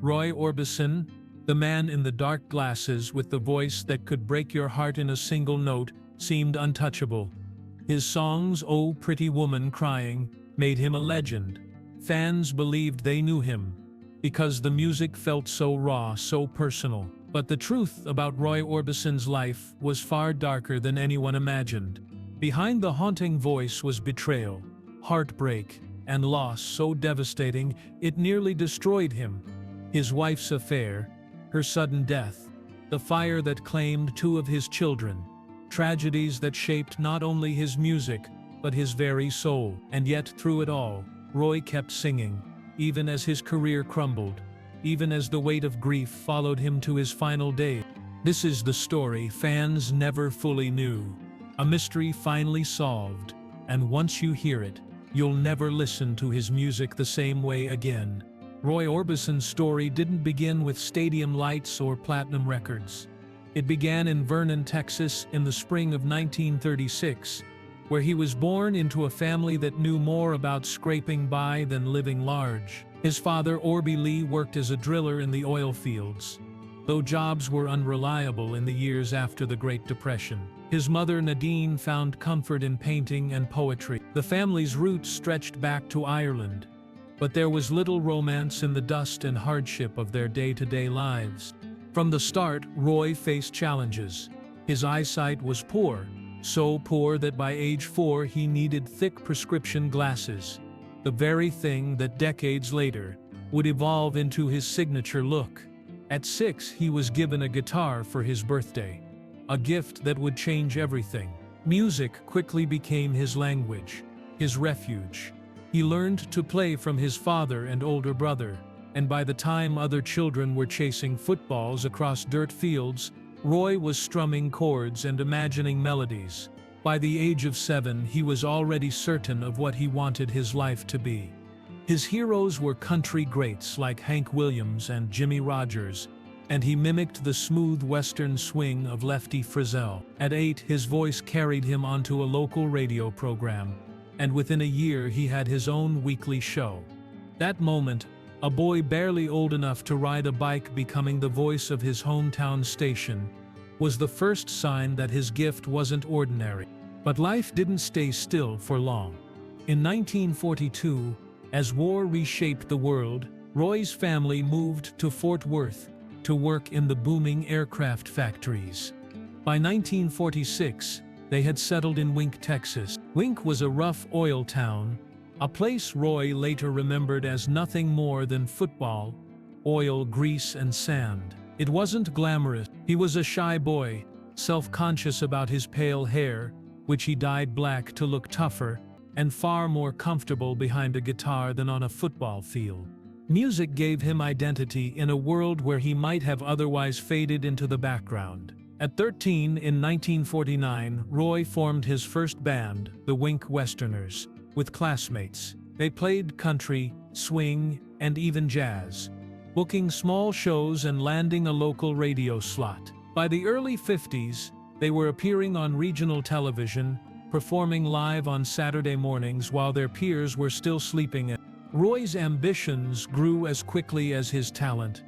Roy Orbison, the man in the dark glasses with the voice that could break your heart in a single note, seemed untouchable. His songs, "Oh Pretty Woman Crying," made him a legend. Fans believed they knew him, because the music felt so raw, so personal. But the truth about Roy Orbison's life was far darker than anyone imagined. Behind the haunting voice was betrayal, heartbreak, and loss so devastating it nearly destroyed him. His wife's affair, her sudden death, the fire that claimed two of his children, tragedies that shaped not only his music, but his very soul. And yet, through it all, Roy kept singing, even as his career crumbled, even as the weight of grief followed him to his final days. This is the story fans never fully knew, a mystery finally solved, and once you hear it, you'll never listen to his music the same way again. Roy Orbison's story didn't begin with stadium lights or platinum records. It began in Vernon, Texas in the spring of 1936, where he was born into a family that knew more about scraping by than living large. His father, Orby Lee, worked as a driller in the oil fields, though jobs were unreliable in the years after the Great Depression. His mother, Nadine, found comfort in painting and poetry. The family's roots stretched back to Ireland, but there was little romance in the dust and hardship of their day-to-day lives. From the start, Roy faced challenges. His eyesight was poor, so poor that by age 4 he needed thick prescription glasses, the very thing that decades later would evolve into his signature look. At 6, he was given a guitar for his birthday, a gift that would change everything. Music quickly became his language, his refuge. He learned to play from his father and older brother, and by the time other children were chasing footballs across dirt fields, Roy was strumming chords and imagining melodies. By the age of 7, he was already certain of what he wanted his life to be. His heroes were country greats like Hank Williams and Jimmie Rodgers, and he mimicked the smooth western swing of Lefty Frizzell. At 8, his voice carried him onto a local radio program, and within a year he had his own weekly show. That moment, a boy barely old enough to ride a bike becoming the voice of his hometown station, was the first sign that his gift wasn't ordinary. But life didn't stay still for long. In 1942, as war reshaped the world, Roy's family moved to Fort Worth to work in the booming aircraft factories. By 1946, they had settled in Wink, Texas. Wink was a rough oil town, a place Roy later remembered as nothing more than football, oil, grease, and sand. It wasn't glamorous. He was a shy boy, self-conscious about his pale hair, which he dyed black to look tougher, and far more comfortable behind a guitar than on a football field. Music gave him identity in a world where he might have otherwise faded into the background. At 13, in 1949, Roy formed his first band, the Wink Westerners, with classmates. They played country, swing, and even jazz, booking small shows and landing a local radio slot. By the early 50s, they were appearing on regional television, performing live on Saturday mornings while their peers were still sleeping. Roy's ambitions grew as quickly as his talent.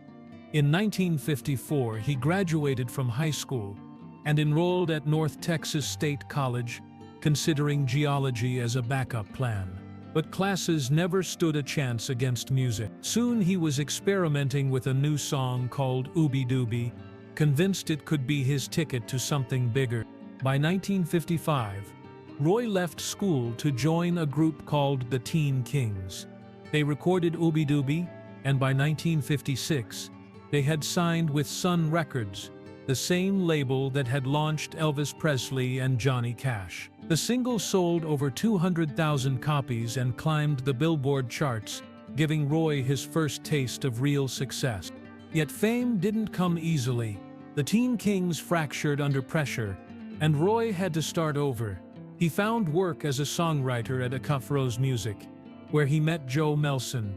In 1954, he graduated from high school and enrolled at North Texas State College, considering geology as a backup plan. But classes never stood a chance against music. Soon he was experimenting with a new song called Ooby Dooby, convinced it could be his ticket to something bigger. By 1955, Roy left school to join a group called the Teen Kings. They recorded Ooby Dooby, and by 1956, they had signed with Sun Records, the same label that had launched Elvis Presley and Johnny Cash. The single sold over 200,000 copies and climbed the Billboard charts, giving Roy his first taste of real success. Yet fame didn't come easily. The Teen Kings fractured under pressure, and Roy had to start over. He found work as a songwriter at Acuff Rose Music, where he met Joe Melson,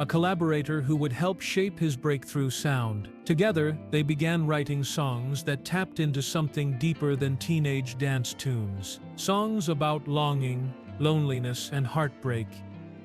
a collaborator who would help shape his breakthrough sound. Together, they began writing songs that tapped into something deeper than teenage dance tunes. Songs about longing, loneliness, and heartbreak,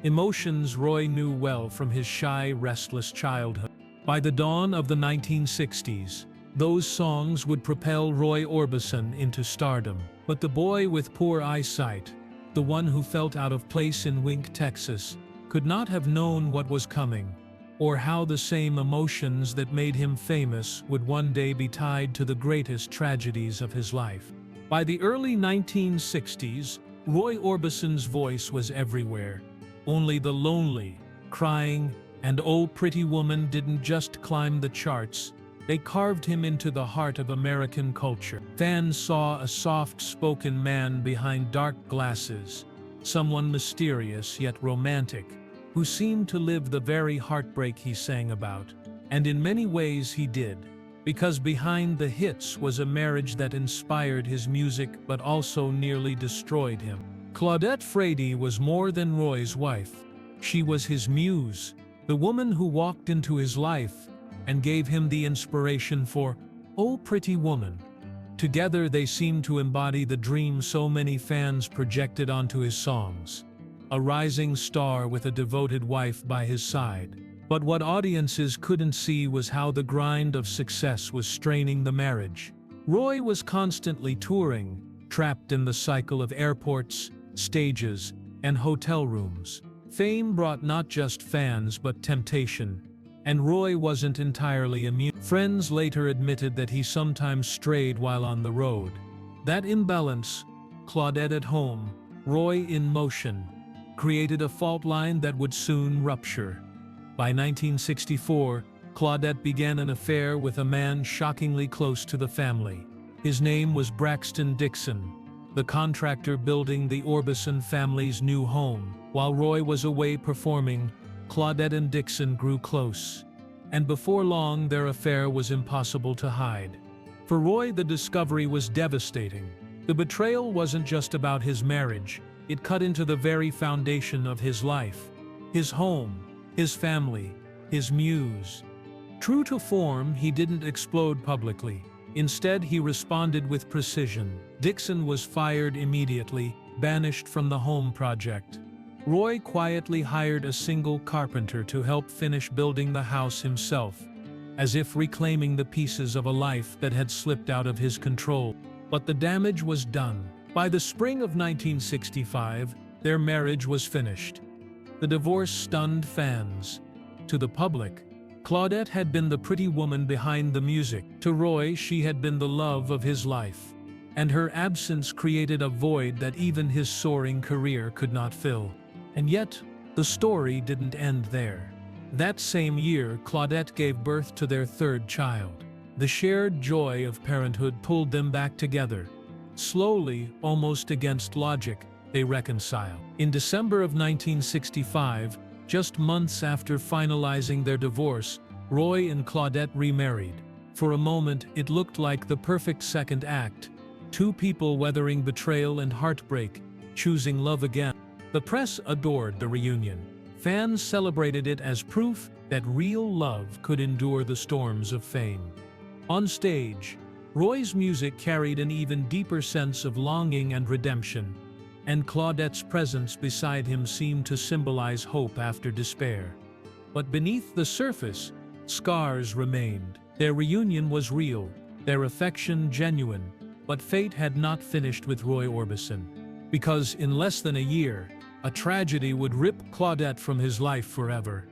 emotions Roy knew well from his shy, restless childhood. By the dawn of the 1960s, those songs would propel Roy Orbison into stardom. But the boy with poor eyesight, the one who felt out of place in Wink, Texas, could not have known what was coming, or how the same emotions that made him famous would one day be tied to the greatest tragedies of his life. By the early 1960s, Roy Orbison's voice was everywhere. Only the Lonely, Crying, and Oh Pretty Woman didn't just climb the charts, they carved him into the heart of American culture. Fans saw a soft-spoken man behind dark glasses, someone mysterious yet romantic, who seemed to live the very heartbreak he sang about. And in many ways he did, because behind the hits was a marriage that inspired his music but also nearly destroyed him. Claudette Frady was more than Roy's wife. She was his muse, the woman who walked into his life and gave him the inspiration for Oh Pretty Woman. Together they seemed to embody the dream so many fans projected onto his songs. A rising star with a devoted wife by his side. But what audiences couldn't see was how the grind of success was straining the marriage. Roy was constantly touring, trapped in the cycle of airports, stages, and hotel rooms. Fame brought not just fans but temptation, and Roy wasn't entirely immune. Friends later admitted that he sometimes strayed while on the road. That imbalance, Claudette at home, Roy in motion, created a fault line that would soon rupture. By 1964, Claudette began an affair with a man shockingly close to the family. His name was Braxton Dixon, the contractor building the Orbison family's new home. While Roy was away performing, Claudette and Dixon grew close, and before long their affair was impossible to hide. For Roy, the discovery was devastating. The betrayal wasn't just about his marriage, it cut into the very foundation of his life. His home, his family, his muse. True to form, he didn't explode publicly. Instead, he responded with precision. Dixon was fired immediately, banished from the home project. Roy quietly hired a single carpenter to help finish building the house himself, as if reclaiming the pieces of a life that had slipped out of his control. But the damage was done. By the spring of 1965, their marriage was finished. The divorce stunned fans. To the public, Claudette had been the pretty woman behind the music. To Roy, she had been the love of his life, and her absence created a void that even his soaring career could not fill. And yet, the story didn't end there. That same year, Claudette gave birth to their third child. The shared joy of parenthood pulled them back together. Slowly, almost against logic, they reconciled. In December of 1965, just months after finalizing their divorce, Roy and Claudette remarried. For a moment, it looked like the perfect second act. Two people weathering betrayal and heartbreak, choosing love again. The press adored the reunion. Fans celebrated it as proof that real love could endure the storms of fame. On stage, Roy's music carried an even deeper sense of longing and redemption, and Claudette's presence beside him seemed to symbolize hope after despair. But beneath the surface, scars remained. Their reunion was real, their affection genuine, but fate had not finished with Roy Orbison. Because in less than a year, a tragedy would rip Claudette from his life forever.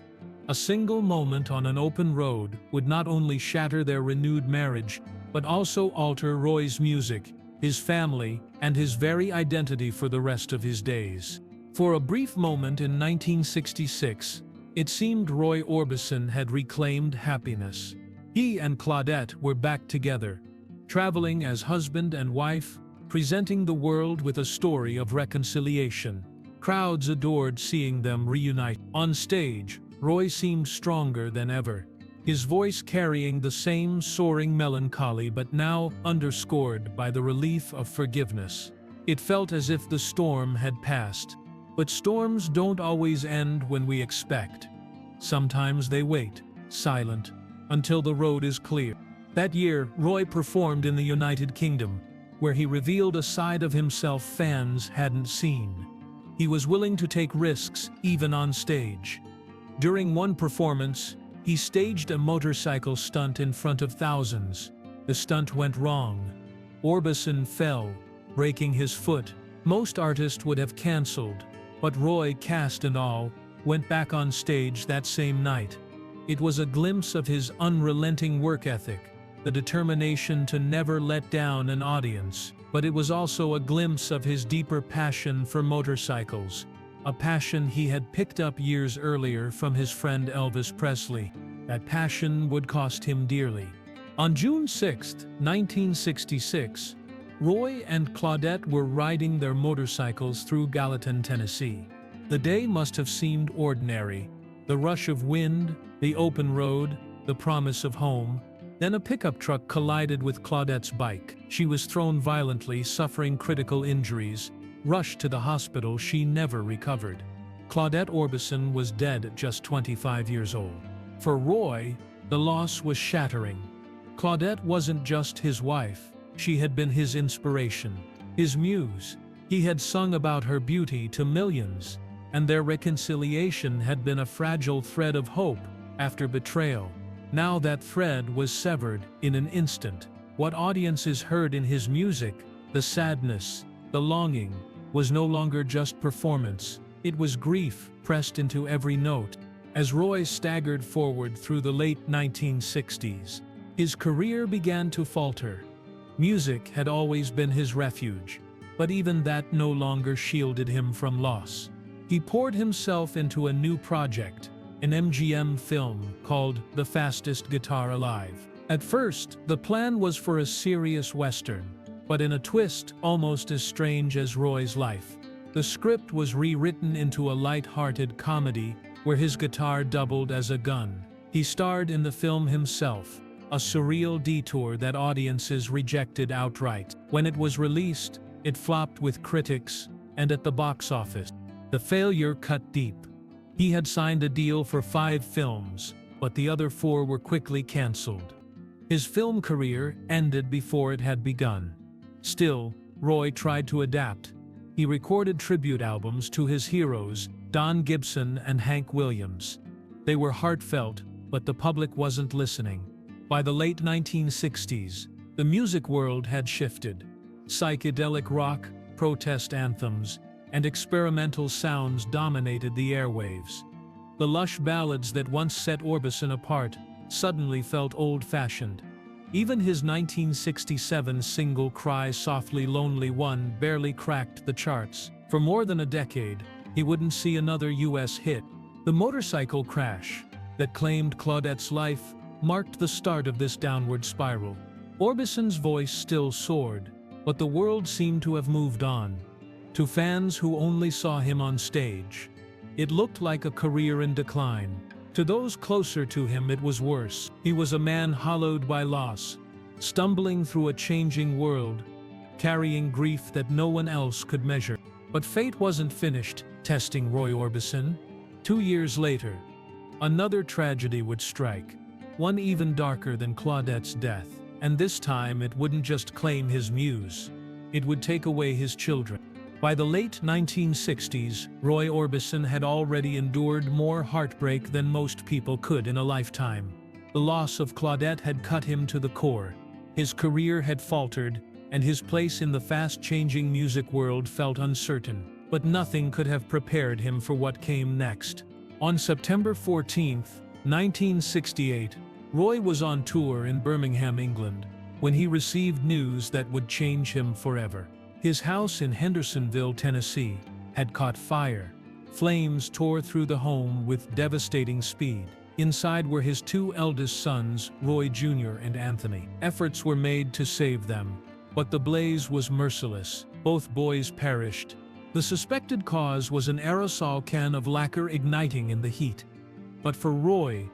A single moment on an open road would not only shatter their renewed marriage, but also alter Roy's music, his family, and his very identity for the rest of his days. For a brief moment in 1966, it seemed Roy Orbison had reclaimed happiness. He and Claudette were back together, traveling as husband and wife, presenting the world with a story of reconciliation. Crowds adored seeing them reunite. On stage, Roy seemed stronger than ever, his voice carrying the same soaring melancholy but now underscored by the relief of forgiveness. It felt as if the storm had passed. But storms don't always end when we expect. Sometimes they wait, silent, until the road is clear. That year, Roy performed in the United Kingdom, where he revealed a side of himself fans hadn't seen. He was willing to take risks, even on stage. During one performance, He staged a motorcycle stunt in front of thousands. The stunt went wrong. Orbison fell, breaking his foot. Most artists would have cancelled, but Roy, cast and all, went back on stage that same night. It was a glimpse of his unrelenting work ethic, the determination to never let down an audience, but it was also a glimpse of his deeper passion for motorcycles, a passion he had picked up years earlier from his friend Elvis Presley. That passion would cost him dearly. On June 6, 1966, Roy and Claudette were riding their motorcycles through Gallatin, Tennessee. The day must have seemed ordinary. The rush of wind, the open road, the promise of home. Then a pickup truck collided with Claudette's bike. She was thrown violently, suffering critical injuries. Rushed to the hospital, she never recovered. Claudette Orbison was dead at just 25 years old. For Roy, the loss was shattering. Claudette wasn't just his wife. She had been his inspiration, his muse. He had sung about her beauty to millions, and their reconciliation had been a fragile thread of hope after betrayal. Now that thread was severed in an instant. What audiences heard in his music, the sadness, the longing, was no longer just performance. It was grief pressed into every note. As Roy staggered forward through the late 1960s, his career began to falter. Music had always been his refuge, but even that no longer shielded him from loss. He poured himself into a new project, an MGM film called The Fastest Guitar Alive. At first, the plan was for a serious Western, but in a twist almost as strange as Roy's life. The script was rewritten into a light-hearted comedy where his guitar doubled as a gun. He starred in the film himself, a surreal detour that audiences rejected outright. When it was released, it flopped with critics and at the box office. The failure cut deep. He had signed a deal for 5 films, but the other 4 were quickly cancelled. His film career ended before it had begun. Still, Roy tried to adapt. He recorded tribute albums to his heroes, Don Gibson and Hank Williams. They were heartfelt, but the public wasn't listening. By the late 1960s, the music world had shifted. Psychedelic rock, protest anthems, and experimental sounds dominated the airwaves. The lush ballads that once set Orbison apart suddenly felt old-fashioned. Even his 1967 single Cry Softly Lonely One barely cracked the charts. For more than a decade, he wouldn't see another US hit. The motorcycle crash that claimed Claudette's life marked the start of this downward spiral. Orbison's voice still soared, but the world seemed to have moved on. To fans who only saw him on stage, it looked like a career in decline. To those closer to him, it was worse. He was a man hollowed by loss, stumbling through a changing world, carrying grief that no one else could measure. But fate wasn't finished testing Roy Orbison. 2 years later, another tragedy would strike, one even darker than Claudette's death. And this time it wouldn't just claim his muse, it would take away his children. By the late 1960s, Roy Orbison had already endured more heartbreak than most people could in a lifetime. The loss of Claudette had cut him to the core. His career had faltered, and his place in the fast-changing music world felt uncertain. But nothing could have prepared him for what came next. On September 14, 1968, Roy was on tour in Birmingham, England, when he received news that would change him forever. His house in Hendersonville, Tennessee, had caught fire. Flames tore through the home with devastating speed. Inside were his 2 eldest sons, Roy Jr. and Anthony. Efforts were made to save them, but the blaze was merciless. Both boys perished. The suspected cause was an aerosol can of lacquer igniting in the heat. But for Roy,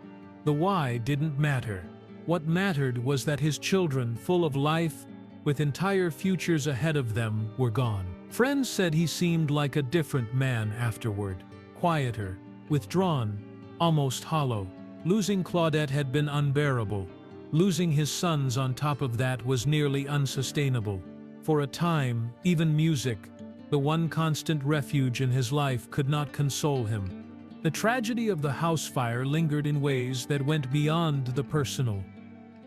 the why didn't matter. What mattered was that his children, full of life, with entire futures ahead of them, were gone. Friends said he seemed like a different man afterward, quieter, withdrawn, almost hollow. Losing Claudette had been unbearable. Losing his sons on top of that was nearly unsustainable. For a time, even music, the one constant refuge in his life, could not console him. The tragedy of the house fire lingered in ways that went beyond the personal.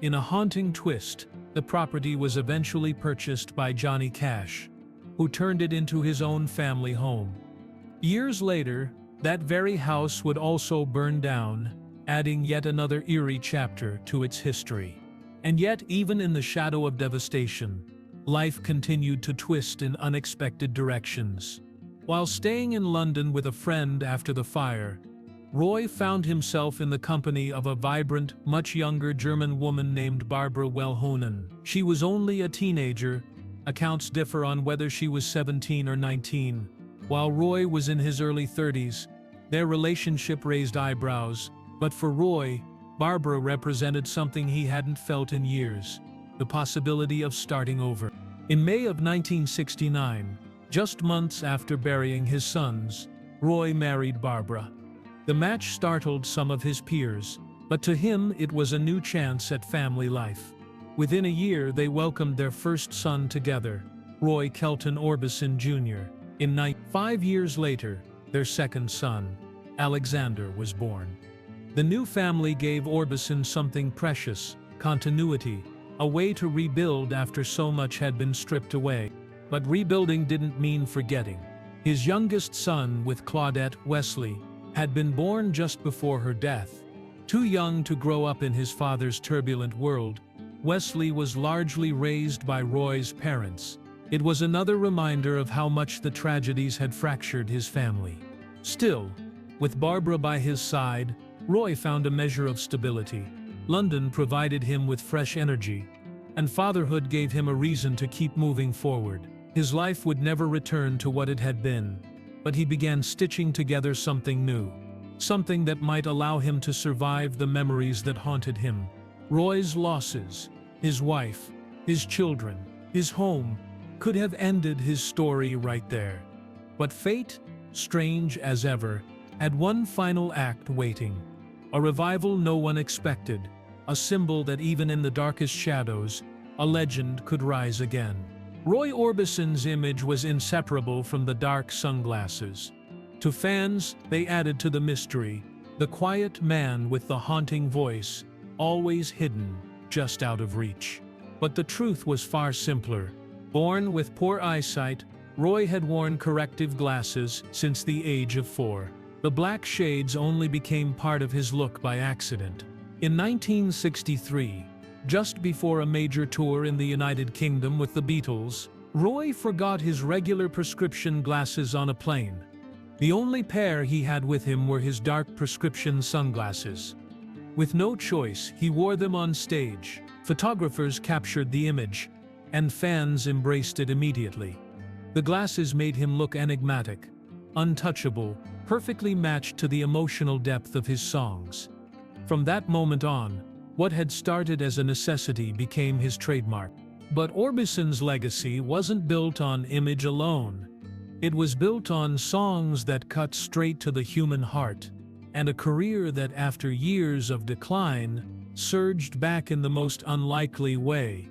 In a haunting twist, the property was eventually purchased by Johnny Cash, who turned it into his own family home. Years later, that very house would also burn down, adding yet another eerie chapter to its history. And yet, even in the shadow of devastation, life continued to twist in unexpected directions. While staying in London with a friend after the fire, Roy found himself in the company of a vibrant, much younger German woman named Barbara Wellhonen. She was only a teenager. Accounts differ on whether she was 17 or 19. While Roy was in his early 30s, their relationship raised eyebrows, but for Roy, Barbara represented something he hadn't felt in years: the possibility of starting over. In May of 1969, just months after burying his sons, Roy married Barbara. The match startled some of his peers, but to him it was a new chance at family life. Within a year they welcomed their first son together, Roy Kelton Orbison Jr. 5 years later, their second son, Alexander, was born. The new family gave Orbison something precious: continuity, a way to rebuild after so much had been stripped away. But rebuilding didn't mean forgetting. His youngest son, with Claudette, Wesley, had been born just before her death. Too young to grow up in his father's turbulent world, Wesley was largely raised by Roy's parents. It was another reminder of how much the tragedies had fractured his family. Still, with Barbara by his side, Roy found a measure of stability. London provided him with fresh energy, and fatherhood gave him a reason to keep moving forward. His life would never return to what it had been, but he began stitching together something new, something that might allow him to survive the memories that haunted him. Roy's losses, his wife, his children, his home, could have ended his story right there. But fate, strange as ever, had one final act waiting. A revival no one expected, a symbol that even in the darkest shadows, a legend could rise again. Roy Orbison's image was inseparable from the dark sunglasses. To fans, they added to the mystery: the quiet man with the haunting voice, always hidden, just out of reach. But the truth was far simpler. Born with poor eyesight, Roy had worn corrective glasses since the age of 4. The black shades only became part of his look by accident. In 1963, just before a major tour in the United Kingdom with the Beatles, Roy forgot his regular prescription glasses on a plane. The only pair he had with him were his dark prescription sunglasses. With no choice, he wore them on stage. Photographers captured the image, and fans embraced it immediately. The glasses made him look enigmatic, untouchable, perfectly matched to the emotional depth of his songs. From that moment on, what had started as a necessity became his trademark. But Orbison's legacy wasn't built on image alone. It was built on songs that cut straight to the human heart, and a career that, after years of decline, surged back in the most unlikely way.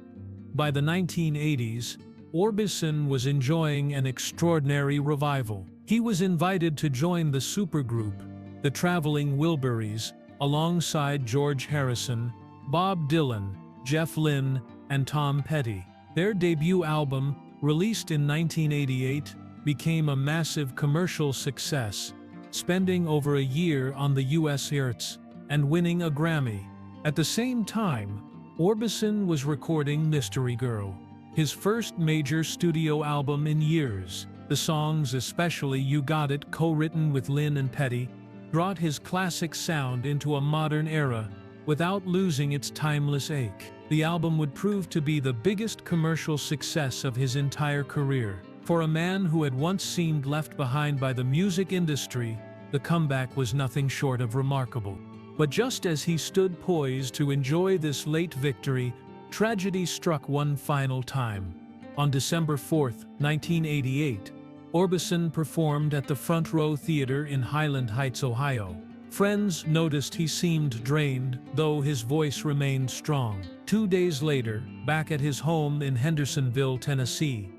By the 1980s, Orbison was enjoying an extraordinary revival. He was invited to join the supergroup, the Traveling Wilburys, alongside George Harrison, Bob Dylan, Jeff Lynne, and Tom Petty. Their debut album, released in 1988, became a massive commercial success, spending over a year on the US charts and winning a Grammy. At the same time, Orbison was recording Mystery Girl, his first major studio album in years. The songs, especially You Got It, co-written with Lynne and Petty, brought his classic sound into a modern era without losing its timeless ache. The album would prove to be the biggest commercial success of his entire career. For a man who had once seemed left behind by the music industry, the comeback was nothing short of remarkable. But just as he stood poised to enjoy this late victory, tragedy struck one final time. On December 4, 1988, Orbison performed at the Front Row Theater in Highland Heights, Ohio. Friends noticed he seemed drained, though his voice remained strong. 2 days later, back at his home in Hendersonville, Tennessee,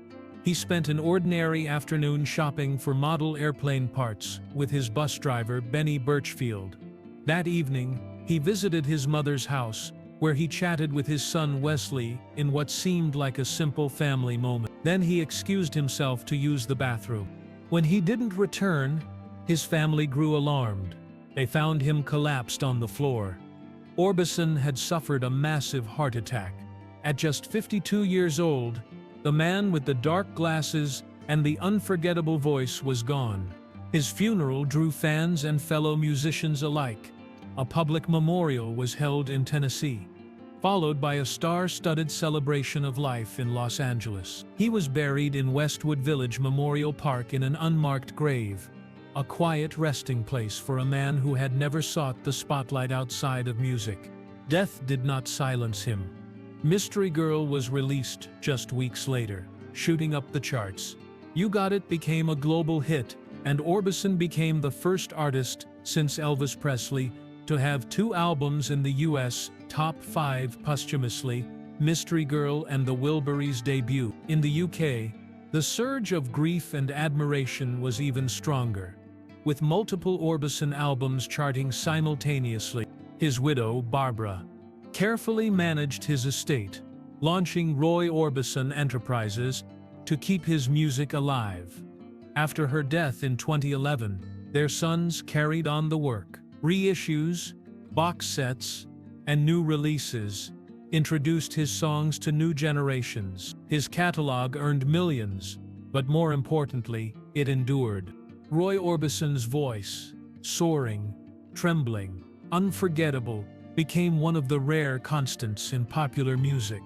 He spent an ordinary afternoon shopping for model airplane parts with his bus driver Benny Birchfield. That evening, he visited his mother's house, where he chatted with his son Wesley in what seemed like a simple family moment. Then he excused himself to use the bathroom. When he didn't return, his family grew alarmed. They found him collapsed on the floor. Orbison had suffered a massive heart attack. At just 52 years old, the man with the dark glasses and the unforgettable voice was gone. His funeral drew fans and fellow musicians alike. A public memorial was held in Tennessee, followed by a star-studded celebration of life in Los Angeles. He was buried in Westwood Village Memorial Park in an unmarked grave, a quiet resting place for a man who had never sought the spotlight outside of music. Death did not silence him. Mystery Girl was released just weeks later, shooting up the charts. You Got It became a global hit, and Orbison became the first artist since Elvis Presley to have 2 albums in the US top 5 posthumously, Mystery Girl and The Wilburys' debut. In the UK, the surge of grief and admiration was even stronger, with multiple Orbison albums charting simultaneously. His widow, Barbara, carefully managed his estate, launching Roy Orbison Enterprises to keep his music alive. After her death in 2011, their sons carried on the work. Reissues, box sets, and new releases introduced his songs to new generations. His catalog earned millions, but more importantly, it endured. Roy Orbison's voice, soaring, trembling, unforgettable, became one of the rare constants in popular music.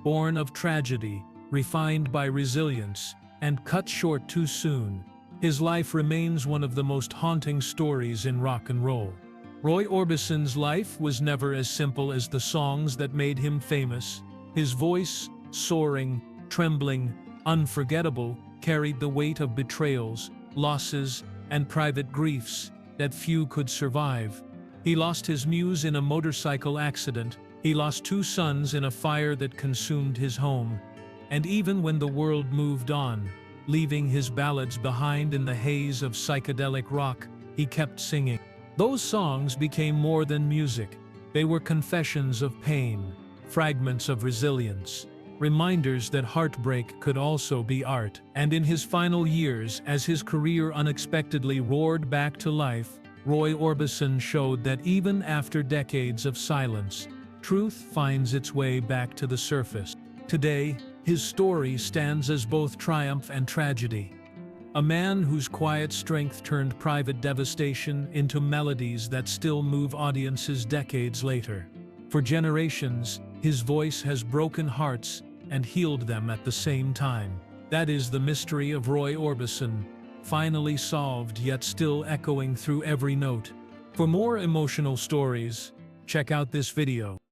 Born of tragedy, refined by resilience, and cut short too soon, his life remains one of the most haunting stories in rock and roll. Roy Orbison's life was never as simple as the songs that made him famous. His voice, soaring, trembling, unforgettable, carried the weight of betrayals, losses, and private griefs that few could survive. He lost his muse in a motorcycle accident. He lost 2 sons in a fire that consumed his home. And even when the world moved on, leaving his ballads behind in the haze of psychedelic rock, he kept singing. Those songs became more than music. They were confessions of pain, fragments of resilience, reminders that heartbreak could also be art. And in his final years, as his career unexpectedly roared back to life, Roy Orbison showed that even after decades of silence, truth finds its way back to the surface. Today, his story stands as both triumph and tragedy. A man whose quiet strength turned private devastation into melodies that still move audiences decades later. For generations, his voice has broken hearts and healed them at the same time. That is the mystery of Roy Orbison, finally solved yet still echoing through every note. For more emotional stories, check out this video.